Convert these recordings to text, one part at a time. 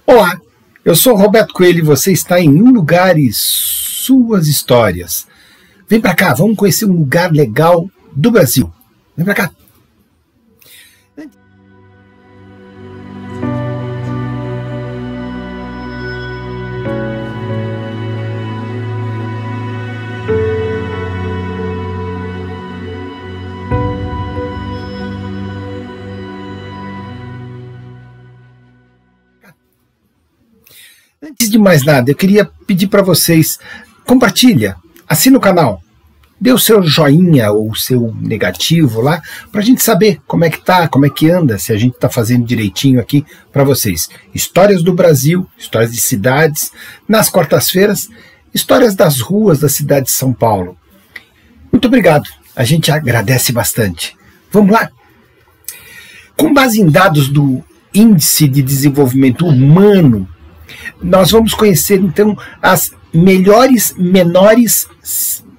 Olá, eu sou Roberto Coelho e você está em Um Lugar e Suas Histórias. Vem pra cá, vamos conhecer um lugar legal do Brasil. Vem pra cá. Antes de mais nada, eu queria pedir para vocês, compartilha, assina o canal, dê o seu joinha ou o seu negativo lá, para a gente saber como é que tá, como é que anda, se a gente está fazendo direitinho aqui para vocês. Histórias do Brasil, histórias de cidades, nas quartas-feiras, histórias das ruas da cidade de São Paulo. Muito obrigado, a gente agradece bastante. Vamos lá? Com base em dados do Índice de Desenvolvimento Humano, nós vamos conhecer, então, as menores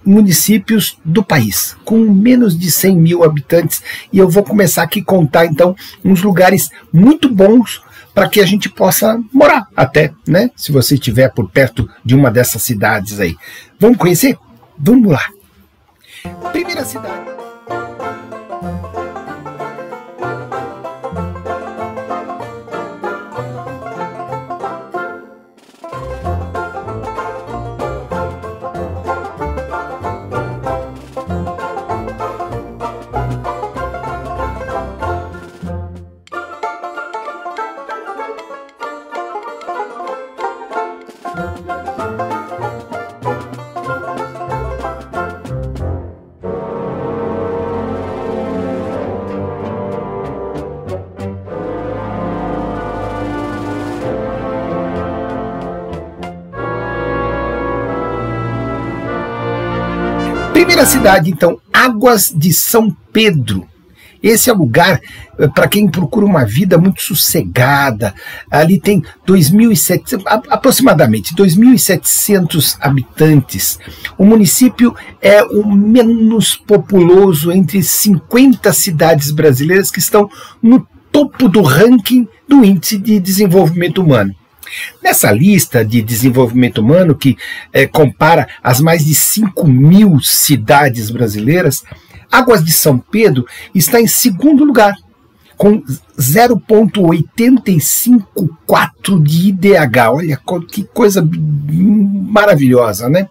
municípios do país, com menos de 100 mil habitantes, e eu vou começar aqui a contar, então, uns lugares muito bons para que a gente possa morar até, né? Se você estiver por perto de uma dessas cidades aí. Vamos conhecer? Vamos lá. Primeira cidade. Primeira cidade, então, Águas de São Pedro. Esse é o lugar para quem procura uma vida muito sossegada. Ali tem 2.700, aproximadamente 2.700 habitantes. O município é o menos populoso entre 50 cidades brasileiras que estão no topo do ranking do Índice de Desenvolvimento Humano. Nessa lista de desenvolvimento humano, que compara as mais de 5 mil cidades brasileiras, Águas de São Pedro está em segundo lugar, com 0,854 de IDH. Olha que coisa maravilhosa, né?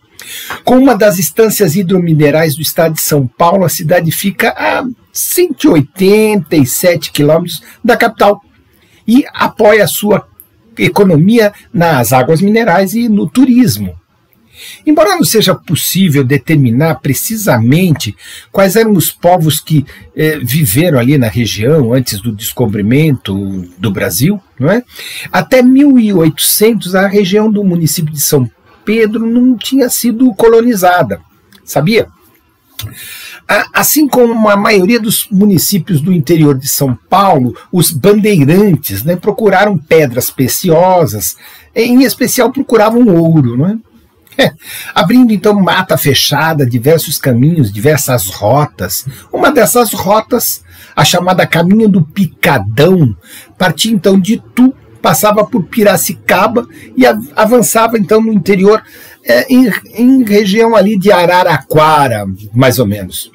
Com uma das estâncias hidrominerais do estado de São Paulo, a cidade fica a 187 quilômetros da capital e apoia a sua economia nas águas minerais e no turismo. Embora não seja possível determinar precisamente quais eram os povos que viveram ali na região antes do descobrimento do Brasil, não é? Até 1800 a região do município de São Pedro não tinha sido colonizada, sabia? Assim como a maioria dos municípios do interior de São Paulo, os bandeirantes, né, procuraram pedras preciosas, em especial procuravam ouro, não é? Abrindo então mata fechada, diversos caminhos, diversas rotas. Uma dessas rotas, a chamada Caminho do Picadão, partia então de Itu, passava por Piracicaba e avançava então no interior, em região ali de Araraquara, mais ou menos.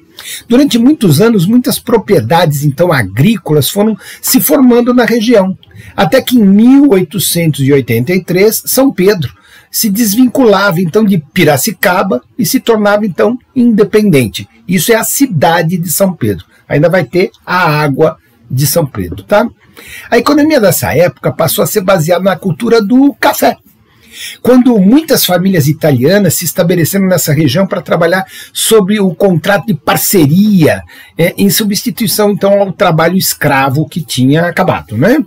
Durante muitos anos, muitas propriedades então agrícolas foram se formando na região, até que em 1883 São Pedro se desvinculava então de Piracicaba e se tornava então independente. Isso é a cidade de São Pedro. Ainda vai ter a água de São Pedro, tá? A economia dessa época passou a ser baseada na cultura do café, quando muitas famílias italianas se estabeleceram nessa região para trabalhar sobre o contrato de parceria, em substituição então ao trabalho escravo que tinha acabado, né?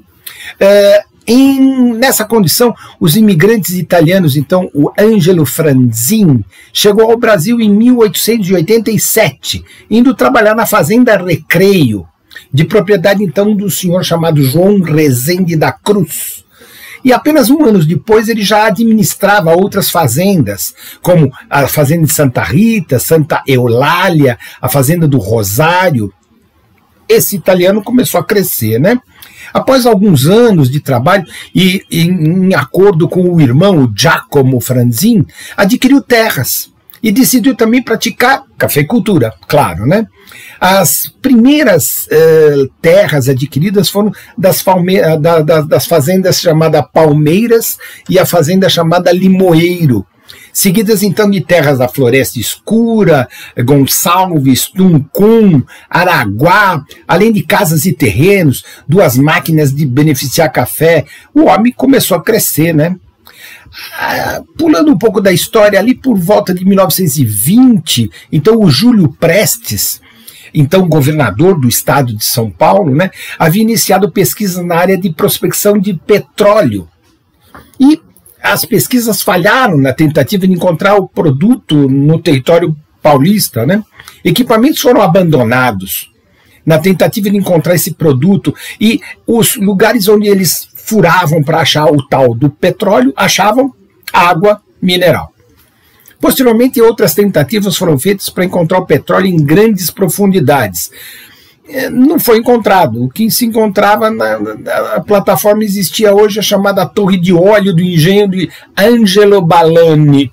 Nessa condição, os imigrantes italianos, então o Angelo Franzin, chegou ao Brasil em 1887, indo trabalhar na fazenda Recreio, de propriedade então do senhor chamado João Rezende da Cruz. E apenas um ano depois ele já administrava outras fazendas, como a fazenda de Santa Rita, Santa Eulália, a fazenda do Rosário. Esse italiano começou a crescer, né? Após alguns anos de trabalho e em acordo com o irmão, o Giacomo Franzin, adquiriu terras e decidiu também praticar cafeicultura, claro, né? As primeiras terras adquiridas foram das fazendas chamadas Palmeiras e a fazenda chamada Limoeiro, seguidas então de terras da Floresta Escura, Gonçalves, Tuncum, Araguá, além de casas e terrenos, 2 máquinas de beneficiar café. O homem começou a crescer, né? Pulando um pouco da história, ali por volta de 1920, então o Júlio Prestes, então governador do estado de São Paulo, né, havia iniciado pesquisas na área de prospecção de petróleo. E as pesquisas falharam na tentativa de encontrar o produto no território paulista, né? Equipamentos foram abandonados na tentativa de encontrar esse produto, e os lugares onde eles furavam para achar o tal do petróleo achavam água mineral. Posteriormente, outras tentativas foram feitas para encontrar o petróleo em grandes profundidades. Não foi encontrado. O que se encontrava na plataforma existia hoje, a chamada Torre de Óleo do engenho de Angelo Balloni.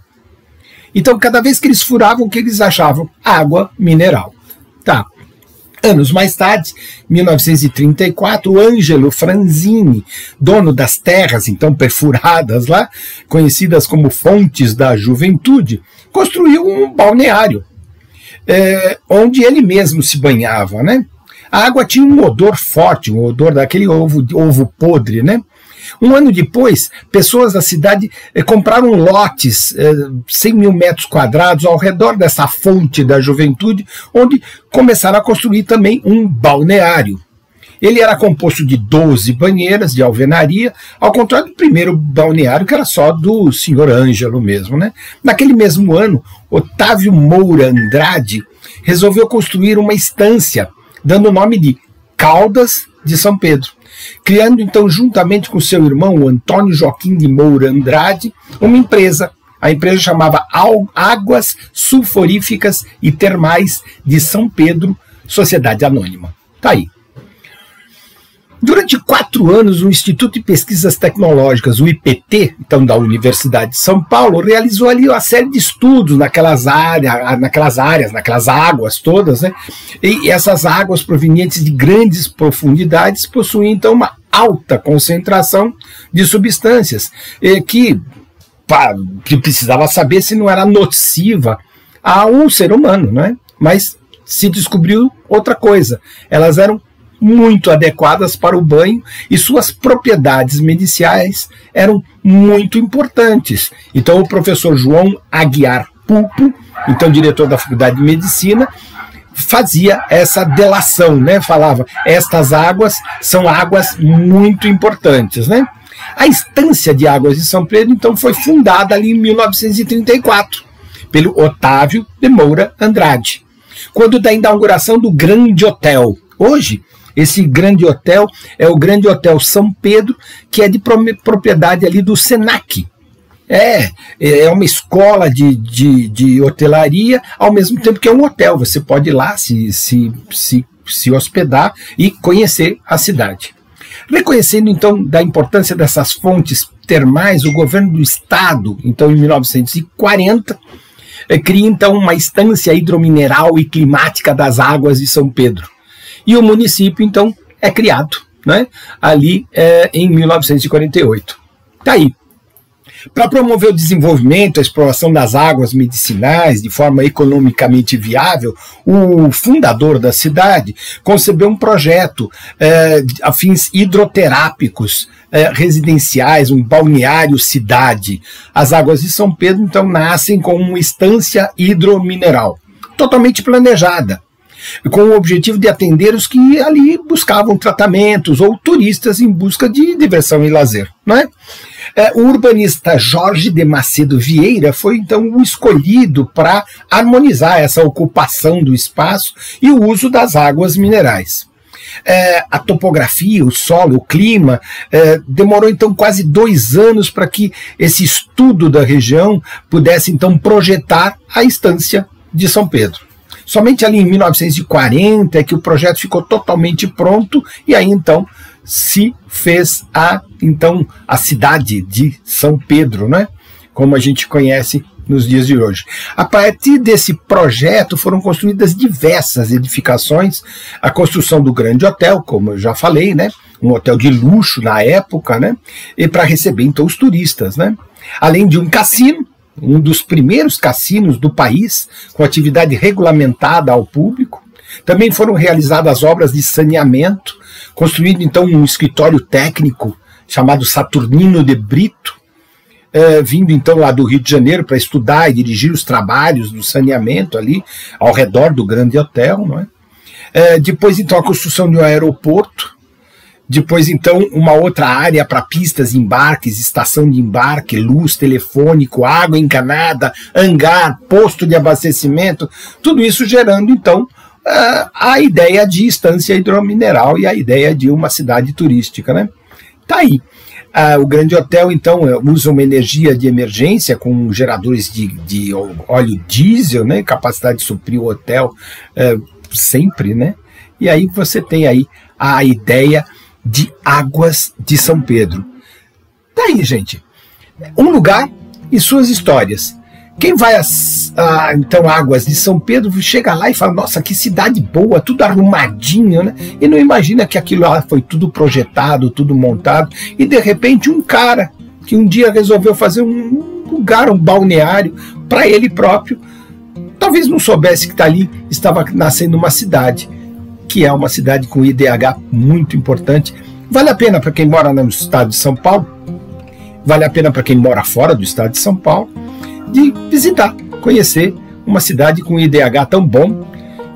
Então, cada vez que eles furavam, o que eles achavam? Água mineral. Tá. Anos mais tarde, 1934, o Angelo Franzini, dono das terras então perfuradas lá, conhecidas como Fontes da Juventude, construiu um balneário, onde ele mesmo se banhava, né? A água tinha um odor forte, um odor daquele ovo podre, né? Um ano depois, pessoas da cidade compraram lotes, 100 mil metros quadrados, ao redor dessa Fonte da Juventude, onde começaram a construir também um balneário. Ele era composto de 12 banheiras de alvenaria, ao contrário do primeiro balneário, que era só do senhor Ângelo mesmo, né? Naquele mesmo ano, Otávio Moura Andrade resolveu construir uma estância, dando o nome de Caldas de São Pedro, criando então, juntamente com seu irmão, o Antônio Joaquim de Moura Andrade, uma empresa. A empresa chamava Águas Sulfuríficas e Termais de São Pedro, Sociedade Anônima. Tá aí. Durante 4 anos, o Instituto de Pesquisas Tecnológicas, o IPT, então da Universidade de São Paulo, realizou ali uma série de estudos naquelas águas todas, né? E essas águas provenientes de grandes profundidades possuíam então uma alta concentração de substâncias que precisava saber se não era nociva a um ser humano, né? Mas se descobriu outra coisa. Elas eram muito adequadas para o banho e suas propriedades medicinais eram muito importantes. Então o professor João Aguiar Pulpo, então diretor da Faculdade de Medicina, fazia essa delação, né? Falava, estas águas são águas muito importantes, né? A Estância de Águas de São Pedro, então, foi fundada ali em 1934, pelo Otávio de Moura Andrade, quando da inauguração do Grande Hotel. Hoje, esse Grande Hotel é o Grande Hotel São Pedro, que é de propriedade ali do Senac. É uma escola de hotelaria, ao mesmo tempo que é um hotel. Você pode ir lá se hospedar e conhecer a cidade. Reconhecendo, então, da importância dessas fontes termais, o governo do estado, então, em 1940, cria, então, uma estância hidromineral e climática das águas de São Pedro. E o município, então, é criado, né, ali em 1948. Tá aí. Para promover o desenvolvimento, a exploração das águas medicinais de forma economicamente viável, o fundador da cidade concebeu um projeto a fins hidroterápicos residenciais, um balneário cidade. As águas de São Pedro, então, nascem com uma estância hidromineral, totalmente planejada, com o objetivo de atender os que ali buscavam tratamentos ou turistas em busca de diversão e lazer, não é? O urbanista Jorge de Macedo Vieira foi então o escolhido para harmonizar essa ocupação do espaço e o uso das águas minerais. A topografia, o solo, o clima, demorou então quase 2 anos para que esse estudo da região pudesse então projetar a estância de São Pedro. Somente ali em 1940 é que o projeto ficou totalmente pronto e aí então se fez então a cidade de São Pedro, né? Como a gente conhece nos dias de hoje. A partir desse projeto foram construídas diversas edificações, a construção do Grande Hotel, como eu já falei, né? Um hotel de luxo na época, né? E para receber então os turistas, né? Além de um cassino, um dos primeiros cassinos do país, com atividade regulamentada ao público. Também foram realizadas obras de saneamento, construído então um escritório técnico chamado Saturnino de Brito, vindo então lá do Rio de Janeiro para estudar e dirigir os trabalhos do saneamento ali ao redor do Grande Hotel, não é? Depois então a construção de um aeroporto, depois então uma outra área para pistas, embarques, estação de embarque, luz, telefônico, água encanada, hangar, posto de abastecimento, tudo isso gerando então a ideia de estância hidromineral e a ideia de uma cidade turística, né? Tá aí. O Grande Hotel, então, usa uma energia de emergência com geradores de óleo diesel, né? Capacidade de suprir o hotel sempre, né? E aí você tem aí a ideia de Águas de São Pedro. Tá aí, gente. Um lugar e suas histórias. Quem vai então Águas de São Pedro chega lá e fala, nossa, que cidade boa, tudo arrumadinho, né? E não imagina que aquilo lá foi tudo projetado, tudo montado, e de repente um cara que um dia resolveu fazer um lugar, um balneário para ele próprio, talvez não soubesse que ali estava nascendo uma cidade, que é uma cidade com IDH muito importante. Vale a pena para quem mora no estado de São Paulo, vale a pena para quem mora fora do estado de São Paulo, de visitar, conhecer uma cidade com IDH tão bom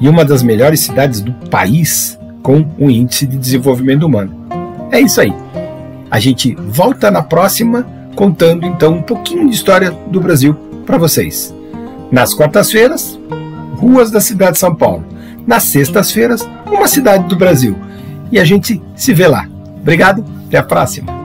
e uma das melhores cidades do país com um índice de desenvolvimento humano. É isso aí. A gente volta na próxima contando então um pouquinho de história do Brasil para vocês. Nas quartas-feiras, ruas da cidade de São Paulo. Nas sextas-feiras, uma cidade do Brasil. E a gente se vê lá. Obrigado, até a próxima.